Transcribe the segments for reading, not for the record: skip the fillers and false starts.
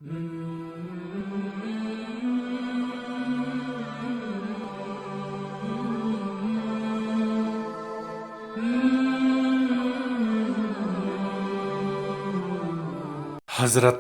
حضرت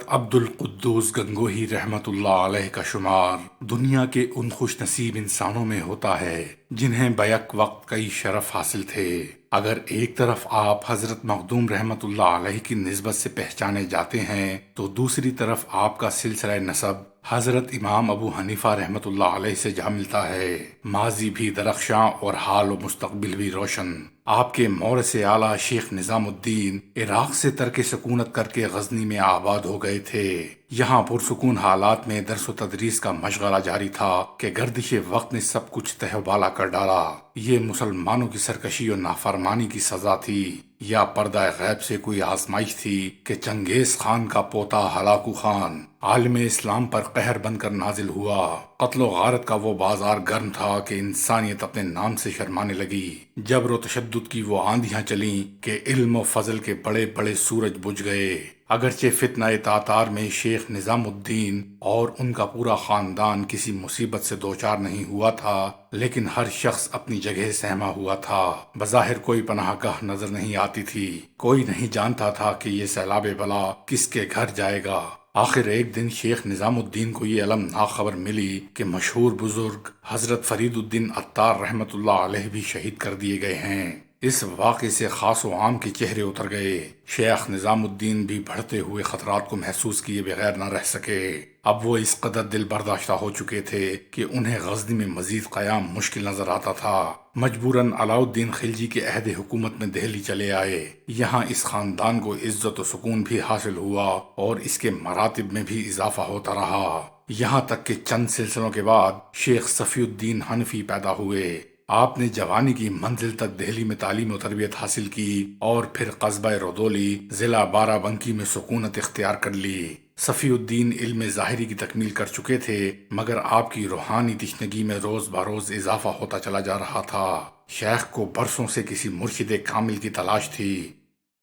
عبد القدوس گنگوہی رحمت اللہ علیہ کا شمار دنیا کے ان خوش نصیب انسانوں میں ہوتا ہے جنہیں بیک وقت کئی شرف حاصل تھے۔ اگر ایک طرف آپ حضرت مخدوم رحمت اللہ علیہ کی نسبت سے پہچانے جاتے ہیں تو دوسری طرف آپ کا سلسلہ نسب حضرت امام ابو حنیفہ رحمت اللہ علیہ سے جا ملتا ہے۔ ماضی بھی درخشاں اور حال و مستقبل بھی روشن۔ آپ کے مورث اعلیٰ شیخ نظام الدین عراق سے ترک سکونت کر کے غزنی میں آباد ہو گئے تھے۔ یہاں پرسکون حالات میں درس و تدریس کا مشغلہ جاری تھا کہ گردش وقت نے سب کچھ تہہ و بالا کر ڈالا۔ یہ مسلمانوں کی سرکشی اور نافرمانی کی سزا تھی یا پردہ غیب سے کوئی آزمائش تھی کہ چنگیز خان کا پوتا ہلاکو خان عالم اسلام پر قہر بن کر نازل ہوا۔ قتل و غارت کا وہ بازار گرم تھا کہ انسانیت اپنے نام سے شرمانے لگی۔ جبر و تشدد کی وہ آندیاں چلیں کہ علم و فضل کے بڑے بڑے سورج بجھ گئے۔ اگرچہ فتنہ تاتار میں شیخ نظام الدین اور ان کا پورا خاندان کسی مصیبت سے دوچار نہیں ہوا تھا، لیکن ہر شخص اپنی جگہ سہما ہوا تھا۔ بظاہر کوئی پناہ گاہ نظر نہیں آتی تھی، کوئی نہیں جانتا تھا کہ یہ سیلاب بلا کس کے گھر جائے گا۔ آخر ایک دن شیخ نظام الدین کو یہ المناک خبر ملی کہ مشہور بزرگ حضرت فرید الدین عطار رحمت اللہ علیہ بھی شہید کر دیے گئے ہیں۔ اس واقعے سے خاص و عام کے چہرے اتر گئے۔ شیخ نظام الدین بھی بڑھتے ہوئے خطرات کو محسوس کیے بغیر نہ رہ سکے۔ اب وہ اس قدر دل برداشتہ ہو چکے تھے کہ انہیں غزنی میں مزید قیام مشکل نظر آتا تھا۔ مجبوراً علاؤ الدین خلجی کے عہد حکومت میں دہلی چلے آئے۔ یہاں اس خاندان کو عزت و سکون بھی حاصل ہوا اور اس کے مراتب میں بھی اضافہ ہوتا رہا، یہاں تک کہ چند سلسلوں کے بعد شیخ صفی الدین حنفی پیدا ہوئے۔ آپ نے جوانی کی منزل تک دہلی میں تعلیم و تربیت حاصل کی اور پھر قصبہ رودولی ضلع بارہ بنکی میں سکونت اختیار کر لی۔ صفی الدین علم ظاہری کی تکمیل کر چکے تھے، مگر آپ کی روحانی تشنگی میں روز بروز اضافہ ہوتا چلا جا رہا تھا۔ شیخ کو برسوں سے کسی مرشد کامل کی تلاش تھی۔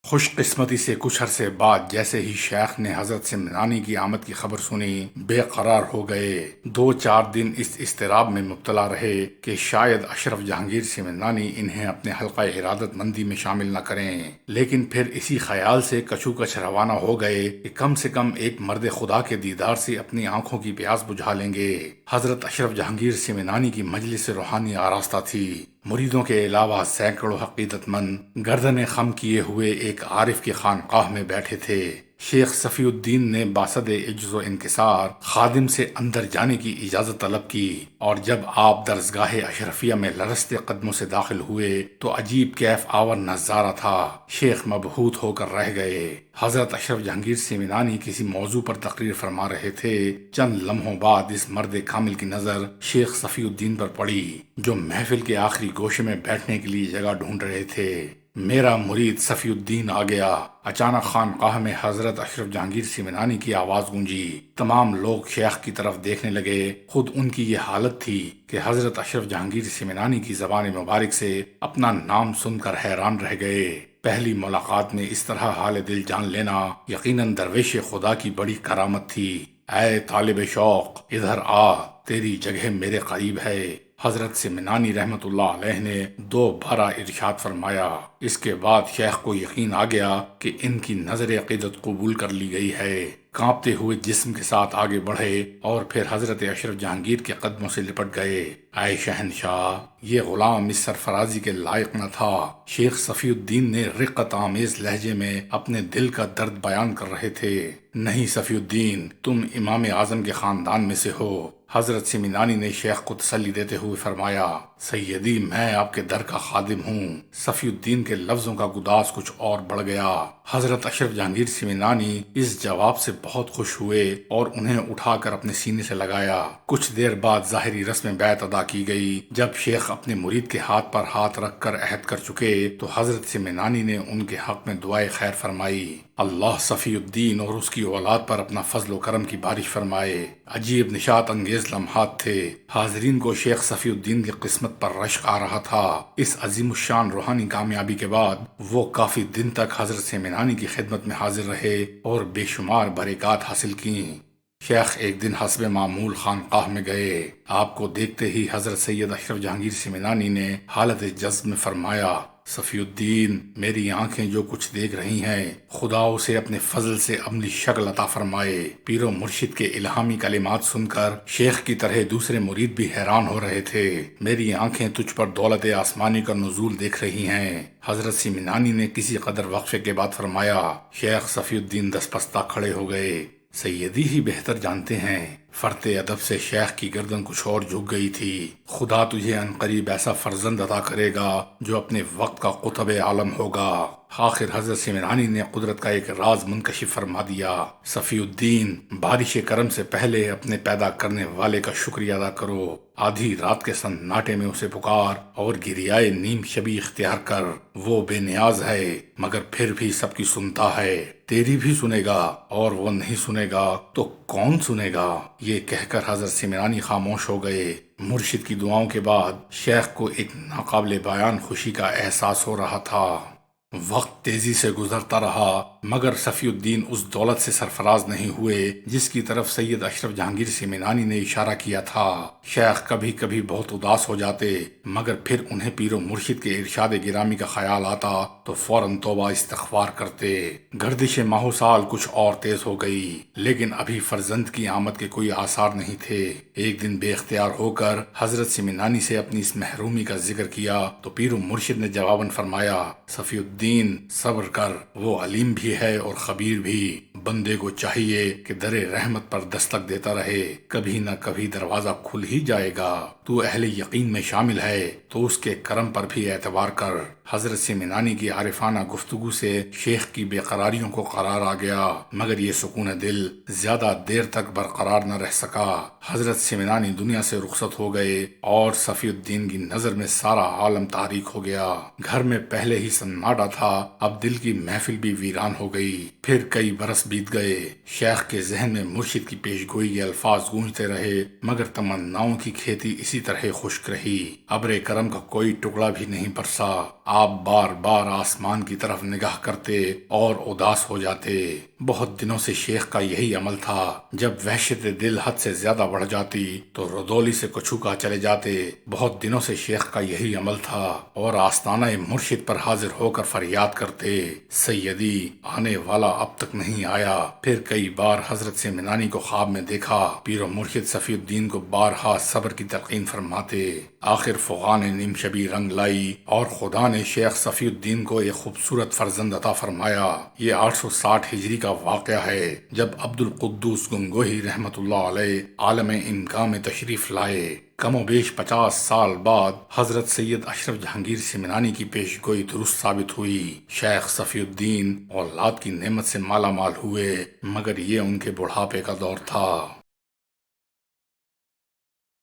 خوش قسمتی سے کچھ عرصے بعد جیسے ہی شیخ نے حضرت سمنانی کی آمد کی خبر سنی، بے قرار ہو گئے۔ 2-4 دن اس اضطراب میں مبتلا رہے کہ شاید اشرف جہانگیر سمنانی انہیں اپنے حلقہ ارادت مندی میں شامل نہ کریں، لیکن پھر اسی خیال سے کچوکچ روانہ ہو گئے کہ کم سے کم ایک مرد خدا کے دیدار سے اپنی آنکھوں کی پیاس بجھا لیں گے۔ حضرت اشرف جہانگیر سمنانی کی مجلس روحانی آراستہ تھی۔ مریدوں کے علاوہ سینکڑوں عقیدت مند گردن خم کیے ہوئے ایک عارف کی خانقاہ میں بیٹھے تھے۔ شیخ صفی الدین نے باسد عجز و انکسار خادم سے اندر جانے کی اجازت طلب کی، اور جب آپ درسگاہ اشرفیہ میں لرزتے قدموں سے داخل ہوئے تو عجیب کیف آور نظارہ تھا۔ شیخ مبہوت ہو کر رہ گئے۔ حضرت اشرف جہانگیر سمنانی کسی موضوع پر تقریر فرما رہے تھے۔ چند لمحوں بعد اس مرد کامل کی نظر شیخ صفی الدین پر پڑی، جو محفل کے آخری گوشے میں بیٹھنے کے لیے جگہ ڈھونڈ رہے تھے۔ میرا مرید صفی الدین آ گیا۔ اچانک خانقاہ میں حضرت اشرف جہانگیر سمنانی کی آواز گونجی۔ تمام لوگ شیخ کی طرف دیکھنے لگے۔ خود ان کی یہ حالت تھی کہ حضرت اشرف جہانگیر سمنانی کی زبان مبارک سے اپنا نام سن کر حیران رہ گئے۔ پہلی ملاقات میں اس طرح حال دل جان لینا یقیناً درویش خدا کی بڑی کرامت تھی۔ اے طالب شوق، ادھر آ، تیری جگہ میرے قریب ہے۔ حضرت سمنانی رحمت اللہ علیہ نے 2 بارہ ارشاد فرمایا۔ اس کے بعد شیخ کو یقین آ گیا کہ ان کی نظر عقیدت قبول کر لی گئی ہے۔ کانپتے ہوئے جسم کے ساتھ آگے بڑھے اور پھر حضرت اشرف جہانگیر کے قدموں سے لپٹ گئے۔ اے شہنشاہ، یہ غلام اس سرفرازی کے لائق نہ تھا۔ شیخ صفی الدین نے رقت آمیز لہجے میں اپنے دل کا درد بیان کر رہے تھے۔ نہیں صفی الدین، تم امام اعظم کے خاندان میں سے ہو۔ حضرت سمنانی نے شیخ کو تسلی دیتے ہوئے فرمایا، سیدی، میں آپ کے در کا خادم ہوں۔ صفی الدین کے لفظوں کا گداز کچھ اور بڑھ گیا۔ حضرت اشرف جہانگیر سمنانی اس جواب سے بہت خوش ہوئے اور انہیں اٹھا کر اپنے سینے سے لگایا۔ کچھ دیر بعد ظاہری رسم بیعت ادا کی گئی۔ جب شیخ اپنے مرید کے ہاتھ پر ہاتھ رکھ کر عہد کر چکے تو حضرت سمنانی نے ان کے حق میں دعائے خیر فرمائی۔ اللہ صفی الدین اور اس کی اولاد پر اپنا فضل و کرم کی بارش فرمائے۔ عجیب نشاط انگیز لمحات تھے۔ حاضرین کو شیخ صفی الدین کی قسمت پر رشک آ رہا تھا۔ اس عظیم الشان روحانی کامیابی کے بعد وہ کافی دن تک حضرت سمنانی کی خدمت میں حاضر رہے اور بے شمار برکات حاصل کیں۔ شیخ ایک دن حسب معمول خانقاہ میں گئے۔ آپ کو دیکھتے ہی حضرت سید اشرف جہانگیر سمنانی نے حالت جذب میں فرمایا، صفی الدین، میری آنکھیں جو کچھ دیکھ رہی ہیں، خدا اسے اپنے فضل سے عملی شکل عطا فرمائے۔ پیر و مرشد کے الہامی کلمات سن کر شیخ کی طرح دوسرے مرید بھی حیران ہو رہے تھے۔ میری آنکھیں تجھ پر دولت آسمانی کا نزول دیکھ رہی ہیں۔ حضرت سمنانی نے کسی قدر وقفے کے بعد فرمایا۔ شیخ صفی الدین دستپستہ کھڑے ہو گئے۔ سیدی ہی بہتر جانتے ہیں۔ فرط ادب سے شیخ کی گردن کچھ اور جھک گئی تھی۔ خدا تجھے عنقریب ایسا فرزند عطا کرے گا جو اپنے وقت کا قطب عالم ہوگا۔ آخر حضرت سمنانی نے قدرت کا ایک راز منکشف فرما دیا۔ صفی الدین، بارش کرم سے پہلے اپنے پیدا کرنے والے کا شکریہ ادا کرو۔ آدھی رات کے سناٹے میں اسے پکار اور گریائے نیم شبی اختیار کر۔ وہ بے نیاز ہے مگر پھر بھی سب کی سنتا ہے۔ تیری بھی سنے گا، اور وہ نہیں سنے گا تو کون سنے گا؟ یہ کہہ کر حضرت سمنانی خاموش ہو گئے۔ مرشد کی دعاؤں کے بعد شیخ کو ایک ناقابل بیان خوشی کا احساس ہو رہا تھا۔ وقت تیزی سے گزرتا رہا مگر صفی الدین اس دولت سے سرفراز نہیں ہوئے جس کی طرف سید اشرف جہانگیر سمنانی نے اشارہ کیا تھا۔ شیخ کبھی کبھی بہت اداس ہو جاتے مگر پھر انہیں پیر و مرشد کے ارشاد گرامی کا خیال آتا تو فوراً توبہ استغفار کرتے۔ گردش ماہ و سال کچھ اور تیز ہو گئی لیکن ابھی فرزند کی آمد کے کوئی آثار نہیں تھے۔ ایک دن بے اختیار ہو کر حضرت سمنانی سے اپنی اس محرومی کا ذکر کیا تو پیر و مرشد نے جواباً فرمایا، صفی الدین صبر کر، وہ علیم بھی ہے اور خبیر بھی۔ بندے کو چاہیے کہ در رحمت پر دستک دیتا رہے، کبھی نہ کبھی دروازہ کھل ہی جائے گا۔ تو اہل یقین میں شامل ہے تو اس کے کرم پر بھی اعتبار کر۔ حضرت سمنانی کی عارفانہ گفتگو سے شیخ کی بے قراریوں کو قرار آ گیا مگر یہ سکون دل زیادہ دیر تک برقرار نہ رہ سکا۔ حضرت سمنانی دنیا سے رخصت ہو گئے اور صفی الدین کی نظر میں سارا عالم تاریک ہو گیا۔ گھر میں پہلے ہی سناٹا تھا، اب دل کی محفل بھی ویران ہو گئی۔ پھر کئی برس بیت گئے۔ شیخ کے ذہن میں مرشد کی پیش گوئی کے الفاظ گونجتے رہے مگر تمناؤں کی کھیتی اسی طرح خشک رہی۔ ابر کرم کا کوئی ٹکڑا بھی نہیں برسا۔ آپ بار بار آسمان کی طرف نگاہ کرتے اور اداس ہو جاتے۔ بہت دنوں سے شیخ کا یہی عمل تھا، جب وحشت دل حد سے زیادہ بڑھ جاتی تو رودولی سے کچھوکا چلے جاتے۔ بہت دنوں سے شیخ کا یہی عمل تھا اور آستانہ مرشد پر حاضر ہو کر فریاد کرتے، سیدی آنے والا اب تک نہیں آیا۔ پھر کئی بار حضرت سمنانی کو خواب میں دیکھا، پیر و مرشد صفی الدین کو بارہا صبر کی تلقین فرماتے۔ آخر فغان نے نیم شبی رنگ لائی اور خدا نے شیخ صفی الدین کو ایک خوبصورت فرزند عطا فرمایا۔ یہ 860 ہجری کا واقعہ ہے جب عبد القدوس گنگوہی رحمت اللہ علیہ عالم امکا میں تشریف لائے۔ کم و بیش 50 سال بعد حضرت سید اشرف جہانگیر سمنانی کی پیش گوئی درست ثابت ہوئی۔ شیخ صفی الدین اولاد کی نعمت سے مالا مال ہوئے مگر یہ ان کے بڑھاپے کا دور تھا۔